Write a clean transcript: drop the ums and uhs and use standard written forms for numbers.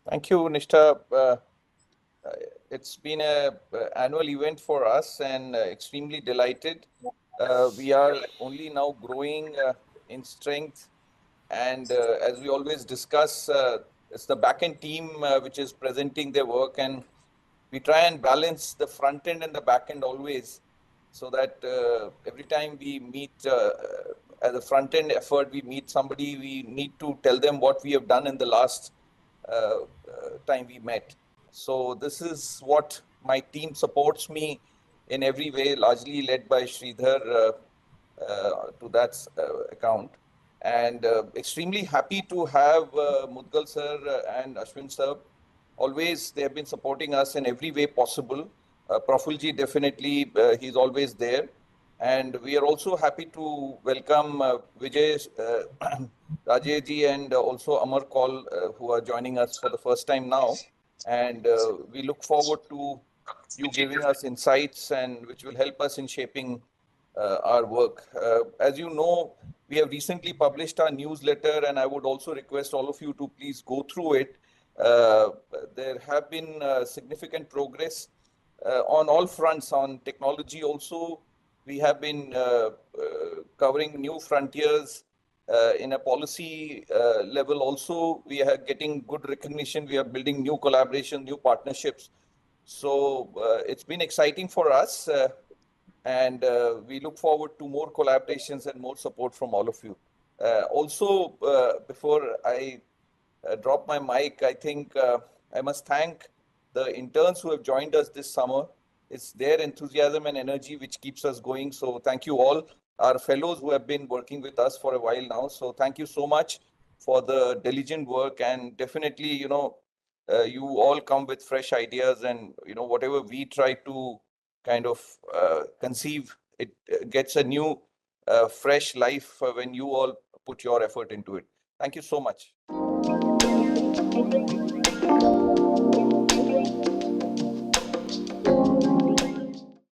Thank you, Nishtha. It's been an annual event for us and extremely delighted. We are only now growing in strength. And as we always discuss, it's the back-end team which is presenting their work. And we try and balance the front end and the back end always, so that every time we meet as a front end effort, we meet somebody, we need to tell them what we have done in the last time we met. So this is what my team supports me in every way, largely led by Sridhar to that account. And extremely happy to have Mudgal sir and Ashwin sir. Always they have been supporting us in every way possible. Prafulji definitely, he's always there. And we are also happy to welcome Vijay, Rajeji, and also Amar Kaul, who are joining us for the first time now. And we look forward to you giving us insights and which will help us in shaping our work. As you know, we have recently published our newsletter, and I would also request all of you to please go through it. There have been significant progress on all fronts. On technology also, we have been covering new frontiers. In a policy level also, we are getting good recognition. We are building new collaboration, new partnerships. So it's been exciting for us. And we look forward to more collaborations and more support from all of you. Also, before I drop my mic, I think I must thank the interns who have joined us this summer. It's their enthusiasm and energy which keeps us going. So thank you all, our fellows who have been working with us for a while now. So thank you so much for the diligent work, and definitely, you all come with fresh ideas, and, whatever we try to kind of conceive, it gets a new, fresh life when you all put your effort into it. Thank you so much.